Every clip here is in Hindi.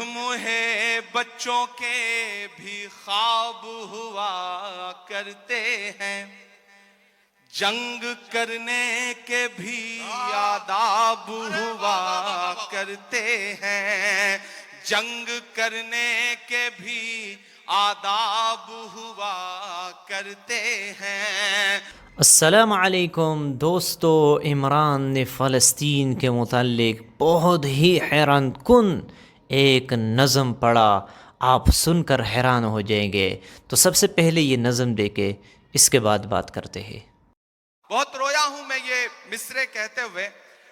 मुहे बच्चों के भी ख्वाब हुआ करते हैं, जंग करने के भी आदाब हुआ करते हैं, जंग करने के भी आदाब हुआ करते हैं। अस्सलाम वालेकुम दोस्तों, इमरान ने फ़लस्तीन के मुताल्लिक बहुत ही हैरान कुन एक नज़म पढ़ा। आप सुनकर हैरान हो जाएंगे। तो सबसे पहले ये नज़म देके इसके बाद बात करते हैं। बहुत रोया हूं मैं ये मिसरे कहते हुए।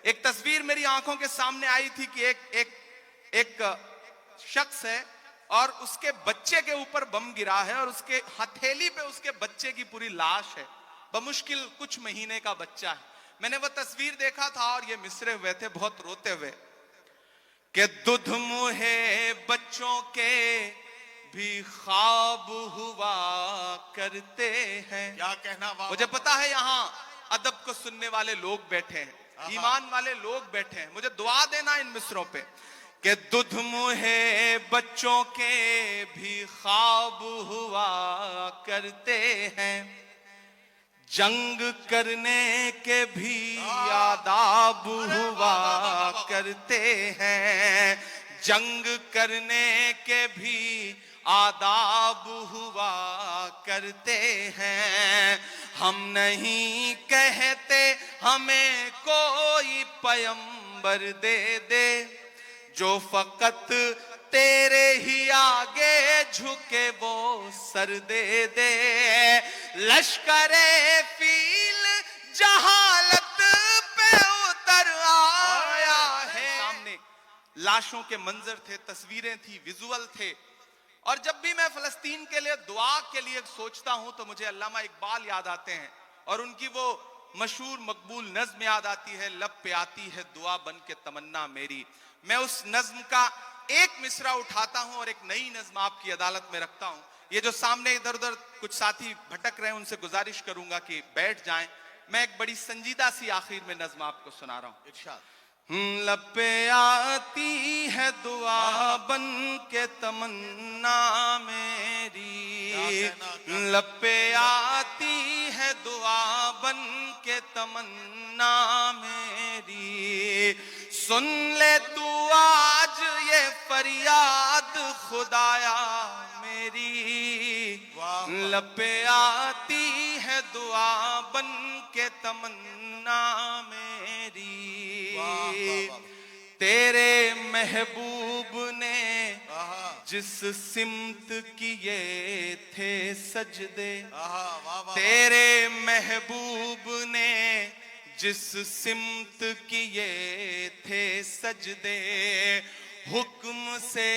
एक तस्वीर मेरी आंखों के सामने आई थी कि एक शख्स है और उसके बच्चे के ऊपर बम गिरा है और उसके हथेली पे उसके बच्चे की पूरी लाश है। बमुश्किल कुछ महीने का बच्चा है। मैंने वो तस्वीर देखा था और ये मिसरे हुए थे बहुत रोते हुए कि दुध मुहे बच्चों के भी ख्वाब हुआ करते हैं। क्या कहना। मुझे पता है यहाँ अदब को सुनने वाले लोग बैठे हैं, ईमान वाले लोग बैठे हैं। मुझे दुआ देना इन मिसरों पे कि दुध मुहे बच्चों के भी ख्वाब हुआ करते हैं, जंग करने के भी आदाब हुआ करते हैं, जंग करने के भी आदाब हुआ करते हैं। हम नहीं कहते हमें कोई पैगंबर दे दे, जो फकत तेरे ही आगे झुके वो सर दे दे। लश्करे फील जहालत पे उतर आया है। सामने लाशों के मंजर थे, तस्वीरें थी, विजुअल थे। और जब भी मैं फलस्तीन के लिए दुआ के लिए सोचता हूं तो मुझे अल्लामा इकबाल याद आते हैं और उनकी वो मशहूर मकबूल नज्म याद आती है, लब पे आती है दुआ बन के तमन्ना मेरी। मैं उस नज्म का एक मिसरा उठाता हूं और एक नई नज्म आपकी अदालत में रखता हूं। ये जो सामने इधर उधर कुछ साथी भटक रहे हैं उनसे गुजारिश करूंगा कि बैठ जाएं। मैं एक बड़ी संजीदा सी आखिर में नज्म आपको सुना रहा हूं। इरशाद। लब पे आती है दुआ बन के तमन्ना मेरी, लब पे आती है दुआ बन के तमन्ना मेरी। सुन ले तू आज ये फरियाद खुदाया मेरी, लब पे आती है दुआ बन के तमन्ना मेरी। तेरे महबूब ने जिस सिमत किए थे सजदे, तेरे महबूब ने जिस सिमत किए थे सजदे, हुक्म से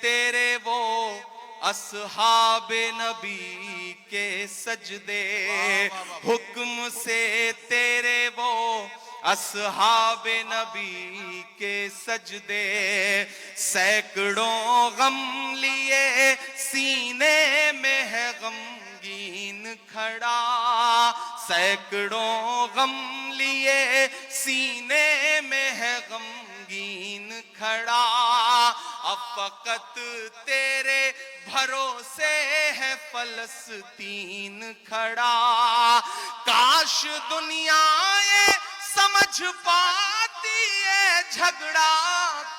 तेरे वो असहाबे नबी के सजदे, हुक्म से तेरे वो असहाबे नबी के सजदे। सैकड़ों गम लिए सीने में है गमगीन खड़ा, सैकड़ों गम लिए सीने में है गमगीन खड़ा। अब फकत तेरे भरोसे है फलस्तीन खड़ा। काश दुनिया ये समझ पाती है झगड़ा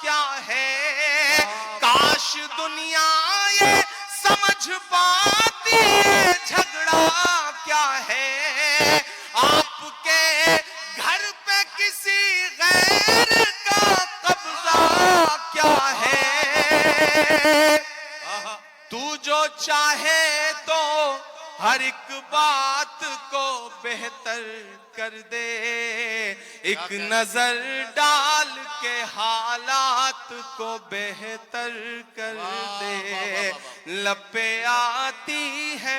क्या है, काश दुनिया ये समझ पाती है झगड़ा क्या है। आपके घर पे किसी गैर का कब्जा क्या है। तू जो चाहे तो हर एक बात को बेहतर कर दे, एक नजर डाल के हालात को बेहतर कर दे। लब पे आती है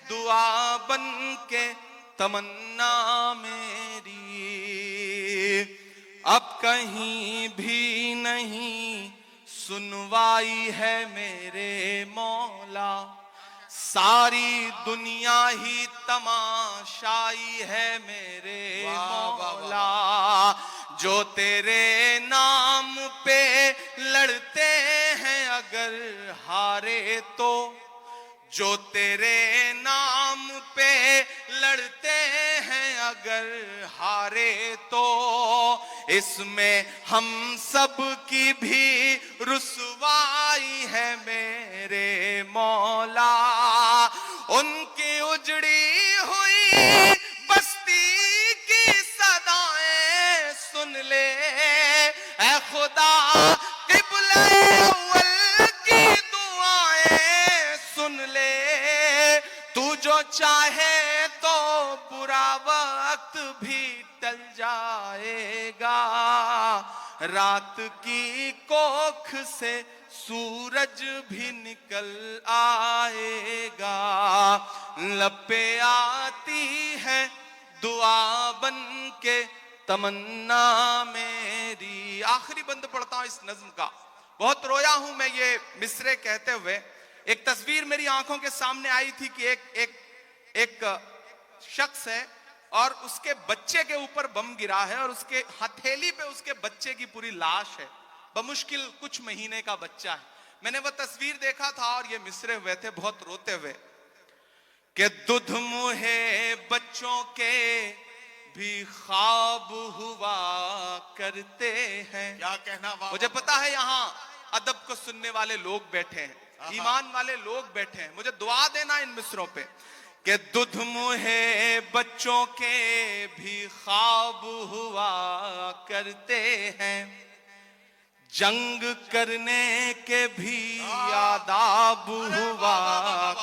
दुआ बन के तमन्ना मेरी, अब कहीं भी नहीं सुनवाई है मेरे मौला। सारी दुनिया ही तमाशाई है मेरे मौला। जो तेरे नाम पे लड़ते हैं हारे तो, जो तेरे नाम पे लड़ते हैं अगर हारे तो, इसमें हम सब की भी रुसवाई है मेरे मौला। उनकी उजड़ी हुई बस्ती की सदाएं सुन ले ऐ खुदा, क़िबला अव्वल की दुआएं सुन ले। तू जो चाहे तो बुरा वक्त भी टल जाएगा, रात की कोख से सूरज भी निकल आएगा। लपे आती है दुआ बन के तमन्ना मेरी। आखिरी बंद पढ़ता हूं इस नज्म का। बहुत रोया हूं मैं ये मिसरे कहते हुए। एक तस्वीर मेरी आंखों के सामने आई थी कि एक शख्स है और उसके बच्चे के ऊपर बम गिरा है और उसके हथेली पे उसके बच्चे की पूरी लाश है। बमुश्किल कुछ महीने का बच्चा है। मैंने वो तस्वीर देखा था और ये मिसरे हुए थे बहुत रोते हुए कि दुध मुहे बच्चों के भी ख्वाब हुआ करते हैं। क्या कहना। मुझे पता है यहाँ अदब को सुनने वाले लोग बैठे हैं, ईमान वाले लोग बैठे हैं। मुझे दुआ देना इन मिसरों पे कि दुध मुहे बच्चों के भी ख्वाब हुआ करते हैं, जंग करने के भी आदाब हुआ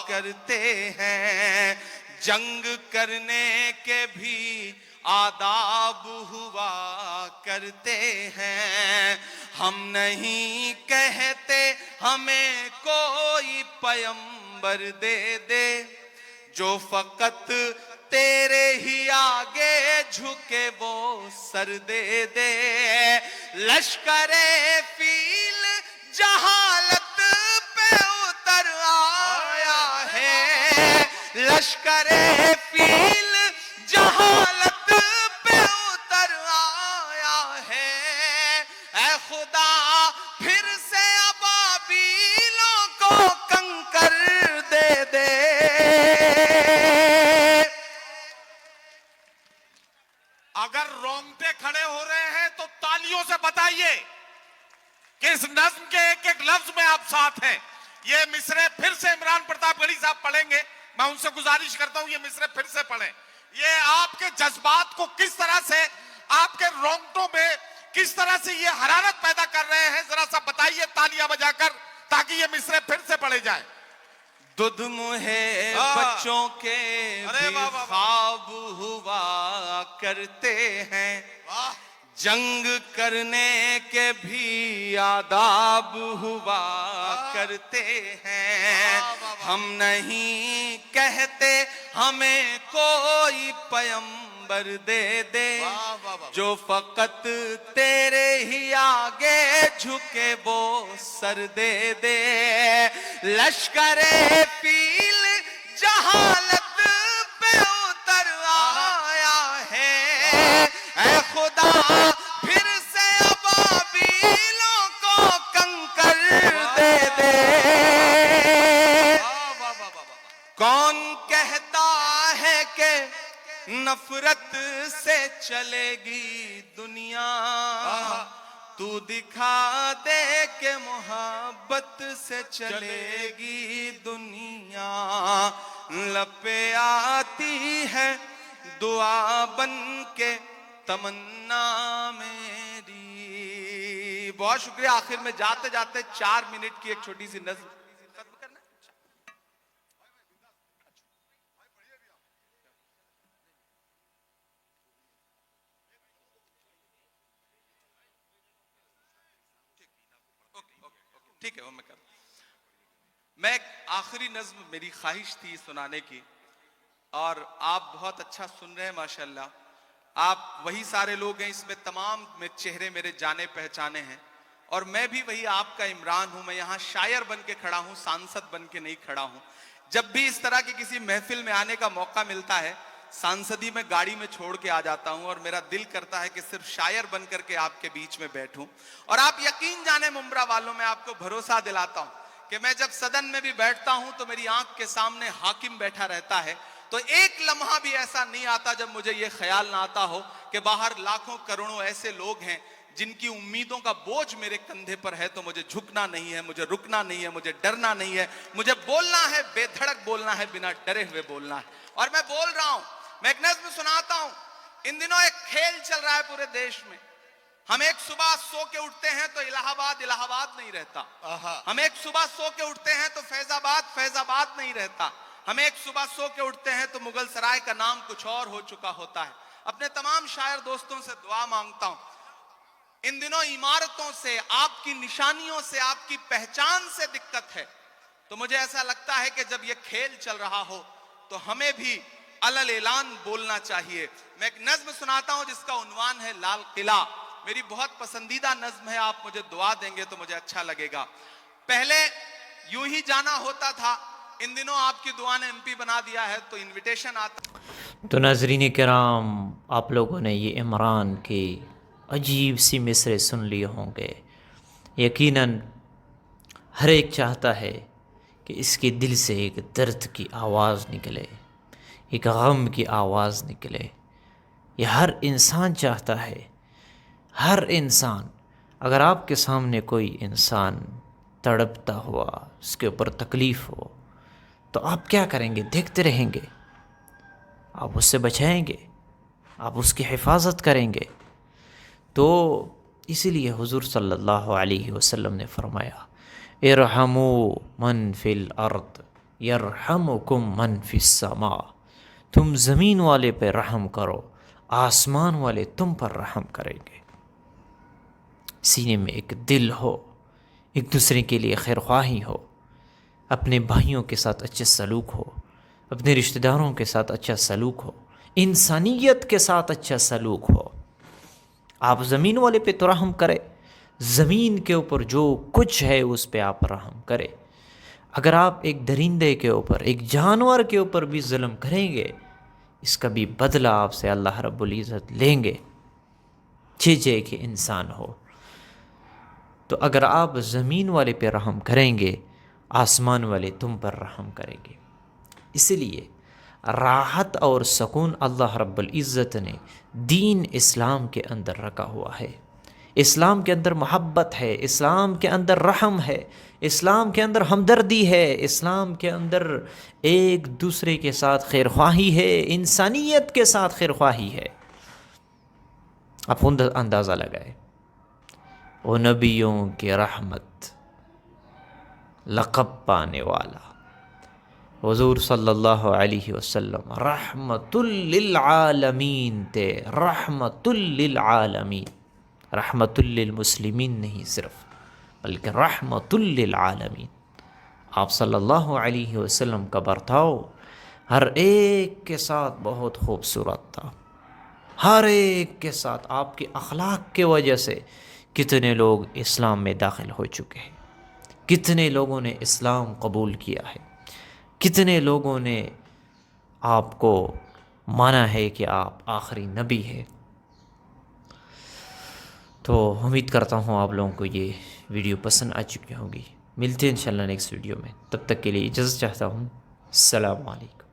करते हैं, जंग करने के भी आदाब हुआ करते हैं। हम नहीं कहते हमें कोई पैगंबर दे दे, जो फकत तेरे ही आगे झुके वो सर दे दे। लश्करे फील जहालत पे उतर आया है, लश्करे फील जहालत पे उतर आया है। ऐ खुदा फिर से अबाबीलों को कंकर दे दे। अगर रोंगटे खड़े हो रहे हैं तो तालियों से बताइए कि इस नज्म के एक एक लफ्ज में आप साथ हैं। ये मिसरे फिर से इमरान प्रतापगढ़ी साहब पढ़ेंगे। मैं उनसे गुजारिश करता हूं ये मिसरे फिर से पढ़ें। ये आपके जज्बात को किस तरह से, आपके रोंगटों में किस तरह से ये हरारत पैदा कर रहे हैं, जरा सा बताइए तालियां बजाकर, ताकि ये मिसरे फिर से पढ़े जाए। दुध मुहे बच्चों के भी ख्वाब हुआ करते हैं, जंग करने के भी आदाब हुआ करते हैं। हम नहीं कहते हमें कोई पैगंबर दे दे, जो फकत तेरे ही आगे झुके वो सर दे दे। लश्करे फील जहालत पे उतर आया है, ऐ खुदा फिर से अबाबीलों को कंकर दे दे। कौन कहता है कि नफरत से चलेगी दुनिया, तू दिखा दे के मोहब्बत से चलेगी दुनिया। लपे आती है दुआ बन के तमन्ना मेरी। बहुत शुक्रिया। आखिर में जाते जाते 4 मिनट की एक छोटी सी नज़्म खत्म करना। ठीक है वो मैं कर। मैं एक आखिरी नज्म मेरी ख्वाहिश थी सुनाने की, और आप बहुत अच्छा सुन रहे हैं माशाल्लाह। आप वही सारे लोग हैं, इसमें तमाम में चेहरे मेरे जाने पहचाने हैं, और मैं भी वही आपका इमरान हूं। मैं यहाँ शायर बन के खड़ा हूं, सांसद बन के नहीं खड़ा हूं। जब भी इस तरह की किसी महफिल में आने का मौका मिलता है, सांसदी में गाड़ी में छोड़ के आ जाता हूं, और मेरा दिल करता है कि सिर्फ शायर बन करके आपके बीच में बैठूं। और आप यकीन जाने मुंब्रा वालों, मैं आपको भरोसा दिलाता हूं कि मैं जब सदन में भी बैठता हूं तो मेरी आंख के सामने हाकिम बैठा रहता है, तो एक लम्हा भी ऐसा नहीं आता जब मुझे ये ख्याल ना आता हो कि बाहर लाखों करोड़ों ऐसे लोग हैं जिनकी उम्मीदों का बोझ मेरे कंधे पर है। तो मुझे झुकना नहीं है, मुझे रुकना नहीं है, मुझे डरना नहीं है, मुझे बोलना है, बेधड़क बोलना है, बिना डरे हुए बोलना है। और मैं बोल रहा हूं, मैं एक नज़्म सुनाता हूं। इन दिनों एक खेल चल रहा है पूरे देश में। हम एक सुबह सो के उठते हैं तो इलाहाबाद इलाहाबाद नहीं रहता, हम एक सुबह सो के उठते हैं तो फैजाबाद फैजाबाद नहीं रहता, हम एक सुबह सो के उठते हैं तो मुगल सराय का नाम कुछ और हो चुका होता है। अपने तमाम शायर दोस्तों से दुआ मांगता हूं, इन दिनों इमारतों से, आपकी निशानियों से, आपकी पहचान से दिक्कत है, तो मुझे ऐसा लगता है कि जब ये खेल चल रहा हो तो हमें भी अलल ऐलान बोलना चाहिए। मैं एक नज्म सुनाता हूं जिसका उन्वान है लाल किला। मेरी बहुत पसंदीदा नज्म है, आप मुझे दुआ देंगे तो मुझे अच्छा लगेगा। पहले यूं ही जाना होता था, इन दिनों आपकी दुआ ने MP बना दिया है, तो इनविटेशन आता। तो नाज़रीन किराम, आप लोगों ने ये इमरान की अजीब सी मिसरे सुन लिए होंगे। यकीनन हर एक चाहता है कि इसके दिल से एक दर्द की आवाज़ निकले, एक गम की आवाज़ निकले। ये हर इंसान चाहता है, हर इंसान। अगर आपके सामने कोई इंसान तड़पता हुआ, उसके ऊपर तकलीफ़ हो, तो आप क्या करेंगे? देखते रहेंगे? आप उससे बचाएंगे? आप उसकी हिफाजत करेंगे? तो इसीलिए हुज़ूर सल्लल्लाहु अलैहि वसल्लम ने फरमाया, इरहमू मन फिल अर्द यरहमुकुम मन फिस समा। तुम ज़मीन वाले पे रहम करो, आसमान वाले तुम पर रहम करेंगे। सीने में एक दिल हो, एक दूसरे के लिए खैरख्वाही हो, अपने भाइयों के साथ अच्छे सलूक हो, अपने रिश्तेदारों के साथ अच्छा सलूक हो, इंसानियत के साथ अच्छा सलूक हो। आप ज़मीन वाले पे तो रहम करें, ज़मीन के ऊपर जो कुछ है उस पे आप रहम करें। अगर आप एक दरिंदे के ऊपर, एक जानवर के ऊपर भी जुल्म करेंगे, इसका भी बदला आपसे अल्लाह रब्बुल इज़्ज़त लेंगे, जे के इंसान हो। तो अगर आप ज़मीन वाले पे रहम करेंगे, आसमान वाले तुम पर रहम करेंगे। इसलिए राहत और सुकून अल्लाह रब्बुल इज़्ज़त ने दीन इस्लाम के अंदर रखा हुआ है। इस्लाम के अंदर मोहब्बत है, इस्लाम के अंदर रहम है, इस्लाम के अंदर हमदर्दी है, इस्लाम के अंदर एक दूसरे के साथ खैरख्वाही है, इंसानियत के साथ खैरख्वाही है। आप अंदाज़ा लगाए, वो नबियों की रहमत लक़ब पाने वाला हुज़ूर सल्लल्लाहु अलैहि वसल्लम रहमतुल लिल आलमीन थे, रहमतुल लिल आलमीन, रहमतुल लिल मुस्लिमीन नहीं सिर्फ, बल्कि रहमतुल लिल आलमीन। आप सल्लल्लाहु अलैहि वसल्लम का बर्ताव हर एक के साथ बहुत खूबसूरत था, हर एक के साथ। आपके अखलाक के वजह से कितने लोग इस्लाम में दाखिल हो चुके हैं, कितने लोगों ने इस्लाम कबूल किया है, कितने लोगों ने आपको माना है कि आप आखिरी नबी हैं। तो उम्मीद करता हूँ आप लोगों को ये वीडियो पसंद आ चुकी होगी। मिलते हैं इंशाल्लाह नेक्स्ट वीडियो में, तब तक के लिए इजाज़त चाहता हूँ। अस्सलामु अलैकुम।